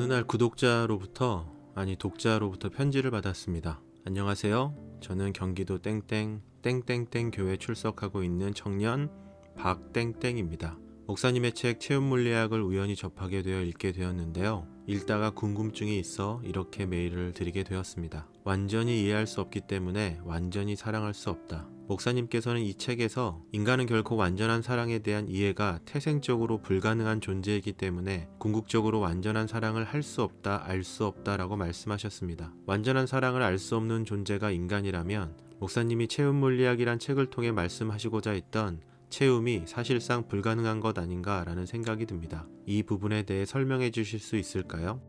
어느 날 독자로부터 편지를 받았습니다. 안녕하세요. 저는 경기도 땡땡 교회 출석하고 있는 청년 박땡땡입니다. 목사님의 책 체험물리학을 우연히 접하게 되어 읽게 되었는데요. 읽다가 궁금증이 있어 이렇게 메일을 드리게 되었습니다. 완전히 이해할 수 없기 때문에 완전히 사랑할 수 없다. 목사님께서는 이 책에서 인간은 결코 완전한 사랑에 대한 이해가 태생적으로 불가능한 존재이기 때문에 궁극적으로 완전한 사랑을 할 수 없다, 알 수 없다라고 말씀하셨습니다. 완전한 사랑을 알 수 없는 존재가 인간이라면 목사님이 체험물리학이란 책을 통해 말씀하시고자 했던 체험이 사실상 불가능한 것 아닌가라는 생각이 듭니다. 이 부분에 대해 설명해 주실 수 있을까요?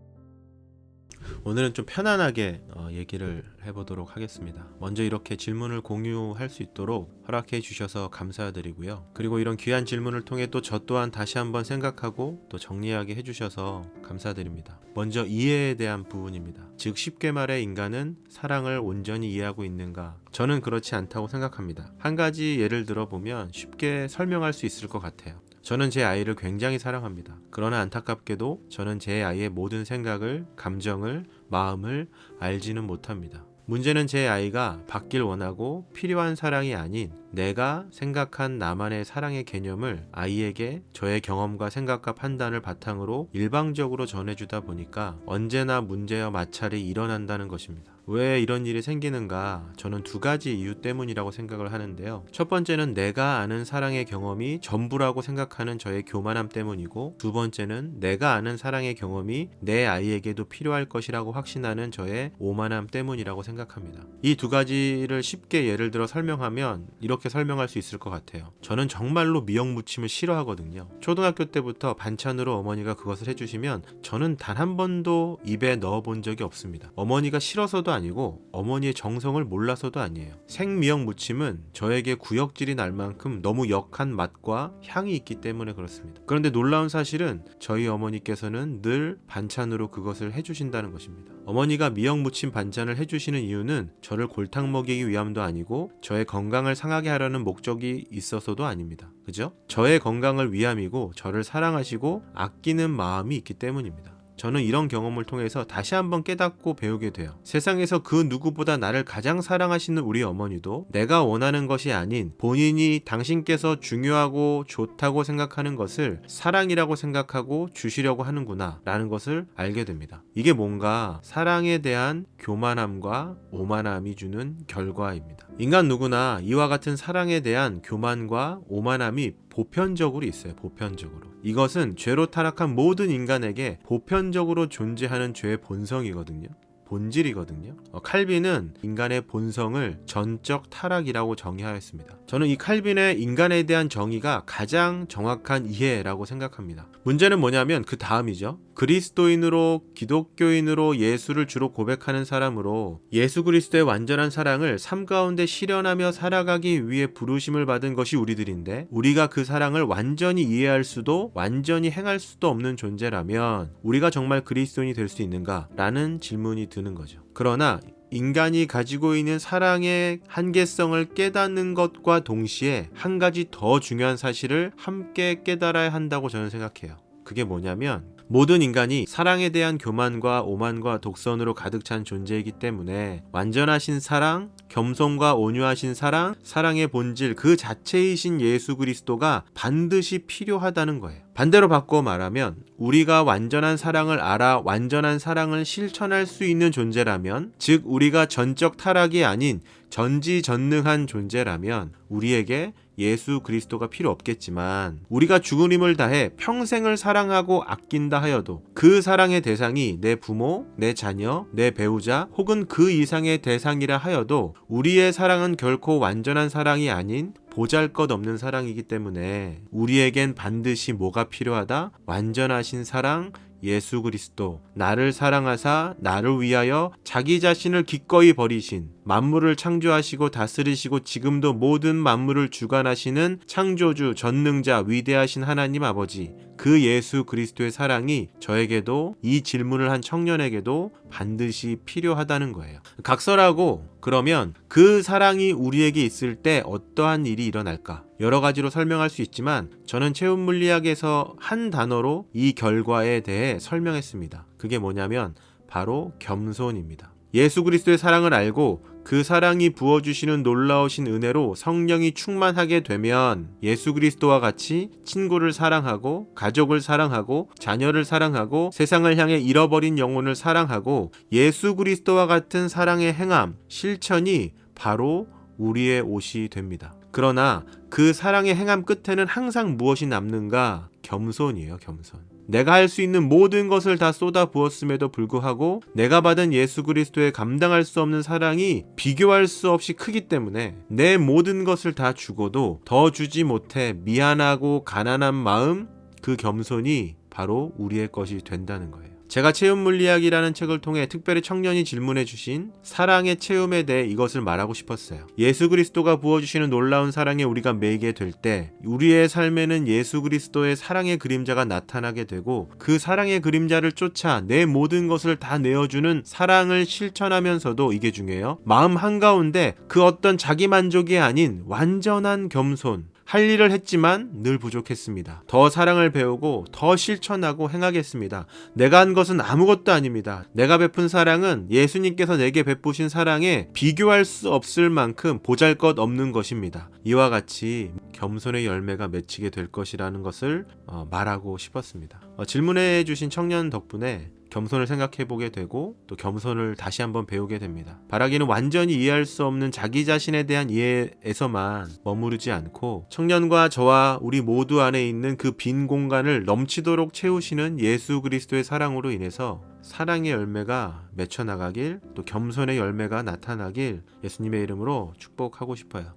오늘은 좀 편안하게 얘기를 해보도록 하겠습니다. 먼저 이렇게 질문을 공유할 수 있도록 허락해 주셔서 감사드리고요. 그리고 이런 귀한 질문을 통해 또 저 또한 다시 한번 생각하고 또 정리하게 해주셔서 감사드립니다. 먼저 이해에 대한 부분입니다. 즉 쉽게 말해 인간은 사랑을 온전히 이해하고 있는가? 저는 그렇지 않다고 생각합니다. 한 가지 예를 들어보면 쉽게 설명할 수 있을 것 같아요. 저는 제 아이를 굉장히 사랑합니다. 그러나 안타깝게도 저는 제 아이의 모든 생각을, 감정을, 마음을 알지는 못합니다. 문제는 제 아이가 받길 원하고 필요한 사랑이 아닌 내가 생각한 나만의 사랑의 개념을 아이에게 저의 경험과 생각과 판단을 바탕으로 일방적으로 전해주다 보니까 언제나 문제와 마찰이 일어난다는 것입니다. 왜 이런 일이 생기는가? 저는 두 가지 이유 때문이라고 생각을 하는데요. 첫 번째는 내가 아는 사랑의 경험이 전부라고 생각하는 저의 교만함 때문이고, 두 번째는 내가 아는 사랑의 경험이 내 아이에게도 필요할 것이라고 확신하는 저의 오만함 때문이라고 생각합니다. 이 두 가지를 쉽게 예를 들어 설명하면 이렇게 설명할 수 있을 것 같아요. 저는 정말로 미역 무침을 싫어하거든요. 초등학교 때부터 반찬으로 어머니가 그것을 해주시면 저는 단 한 번도 입에 넣어본 적이 없습니다. 어머니가 싫어서도 아니고 어머니의 정성을 몰라서도 아니에요. 생미역 무침은 저에게 구역질이 날 만큼 너무 역한 맛과 향이 있기 때문에 그렇습니다. 그런데 놀라운 사실은 저희 어머니께서는 늘 반찬으로 그것을 해주신다는 것입니다. 어머니가 미역 무침 반찬을 해주시는 이유는 저를 골탕 먹이기 위함도 아니고 저의 건강을 상하게 하려는 목적이 있어서도 아닙니다. 그죠? 저의 건강을 위함이고 저를 사랑하시고 아끼는 마음이 있기 때문입니다. 저는 이런 경험을 통해서 다시 한번 깨닫고 배우게 돼요. 세상에서 그 누구보다 나를 가장 사랑하시는 우리 어머니도 내가 원하는 것이 아닌 본인이 당신께서 중요하고 좋다고 생각하는 것을 사랑이라고 생각하고 주시려고 하는구나 라는 것을 알게 됩니다. 이게 뭔가 사랑에 대한 교만함과 오만함이 주는 결과입니다. 인간 누구나 이와 같은 사랑에 대한 교만과 오만함이 보편적으로 있어요. 보편적으로. 이것은 죄로 타락한 모든 인간에게 보편적으로 존재하는 죄의 본성이거든요. 본질이거든요. 칼빈은 인간의 본성을 전적 타락이라고 정의하였습니다. 저는 이 칼빈의 인간에 대한 정의가 가장 정확한 이해라고 생각합니다. 문제는 뭐냐면 그 다음이죠. 그리스도인으로 기독교인으로 예수를 주로 고백하는 사람으로 예수 그리스도의 완전한 사랑을 삶 가운데 실현하며 살아가기 위해 부르심을 받은 것이 우리들인데, 우리가 그 사랑을 완전히 이해할 수도 완전히 행할 수도 없는 존재라면 우리가 정말 그리스도인이 될 수 있는가? 라는 질문이 드는 거죠. 그러나 인간이 가지고 있는 사랑의 한계성을 깨닫는 것과 동시에 한 가지 더 중요한 사실을 함께 깨달아야 한다고 저는 생각해요. 그게 뭐냐면 모든 인간이 사랑에 대한 교만과 오만과 독선으로 가득 찬 존재이기 때문에 완전하신 사랑, 겸손과 온유하신 사랑, 사랑의 본질 그 자체이신 예수 그리스도가 반드시 필요하다는 거예요. 반대로 바꿔 말하면 우리가 완전한 사랑을 알아 완전한 사랑을 실천할 수 있는 존재라면, 즉 우리가 전적 타락이 아닌 전지전능한 존재라면 우리에게 예수 그리스도가 필요 없겠지만, 우리가 죽은 힘을 다해 평생을 사랑하고 아낀다 하여도 그 사랑의 대상이 내 부모, 내 자녀, 내 배우자 혹은 그 이상의 대상이라 하여도 우리의 사랑은 결코 완전한 사랑이 아닌 보잘것없는 사랑이기 때문에 우리에겐 반드시 뭐가 필요하다? 완전하신 사랑, 예수 그리스도, 나를 사랑하사 나를 위하여 자기 자신을 기꺼이 버리신, 만물을 창조하시고 다스리시고 지금도 모든 만물을 주관하시는 창조주, 전능자, 위대하신 하나님 아버지, 그 예수 그리스도의 사랑이 저에게도, 이 질문을 한 청년에게도 반드시 필요하다는 거예요. 각설하고 그러면 그 사랑이 우리에게 있을 때 어떠한 일이 일어날까? 여러 가지로 설명할 수 있지만 저는 체험물리학에서 한 단어로 이 결과에 대해 설명했습니다. 그게 뭐냐면 바로 겸손입니다. 예수 그리스도의 사랑을 알고 그 사랑이 부어주시는 놀라우신 은혜로 성령이 충만하게 되면 예수 그리스도와 같이 친구를 사랑하고 가족을 사랑하고 자녀를 사랑하고 세상을 향해 잃어버린 영혼을 사랑하고 예수 그리스도와 같은 사랑의 행함, 실천이 바로 우리의 옷이 됩니다. 그러나 그 사랑의 행함 끝에는 항상 무엇이 남는가? 겸손이에요, 겸손. 내가 할 수 있는 모든 것을 다 쏟아 부었음에도 불구하고 내가 받은 예수 그리스도의 감당할 수 없는 사랑이 비교할 수 없이 크기 때문에 내 모든 것을 다 주고도 더 주지 못해 미안하고 가난한 마음, 그 겸손이 바로 우리의 것이 된다는 거예요. 제가 체험물리학이라는 책을 통해 특별히 청년이 질문해 주신 사랑의 체험에 대해 이것을 말하고 싶었어요. 예수 그리스도가 부어주시는 놀라운 사랑에 우리가 매이게 될 때 우리의 삶에는 예수 그리스도의 사랑의 그림자가 나타나게 되고 그 사랑의 그림자를 쫓아 내 모든 것을 다 내어주는 사랑을 실천하면서도 이게 중요해요. 마음 한가운데 그 어떤 자기 만족이 아닌 완전한 겸손, 할 일을 했지만 늘 부족했습니다. 더 사랑을 배우고 더 실천하고 행하겠습니다. 내가 한 것은 아무것도 아닙니다. 내가 베푼 사랑은 예수님께서 내게 베푸신 사랑에 비교할 수 없을 만큼 보잘것없는 것입니다. 이와 같이 겸손의 열매가 맺히게 될 것이라는 것을 말하고 싶었습니다. 질문해 주신 청년 덕분에 겸손을 생각해보게 되고 또 겸손을 다시 한번 배우게 됩니다. 바라기는 완전히 이해할 수 없는 자기 자신에 대한 이해에서만 머무르지 않고 청년과 저와 우리 모두 안에 있는 그 빈 공간을 넘치도록 채우시는 예수 그리스도의 사랑으로 인해서 사랑의 열매가 맺혀나가길, 또 겸손의 열매가 나타나길 예수님의 이름으로 축복하고 싶어요.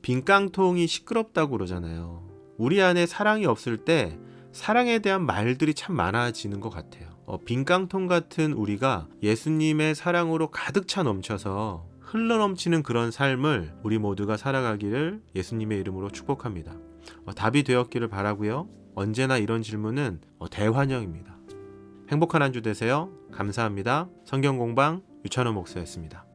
빈 깡통이 시끄럽다고 그러잖아요. 우리 안에 사랑이 없을 때 사랑에 대한 말들이 참 많아지는 것 같아요. 빈 깡통 같은 우리가 예수님의 사랑으로 가득 차 넘쳐서 흘러넘치는 그런 삶을 우리 모두가 살아가기를 예수님의 이름으로 축복합니다. 답이 되었기를 바라고요. 언제나 이런 질문은 대환영입니다. 행복한 한 주 되세요. 감사합니다. 성경공방 유찬호 목사였습니다.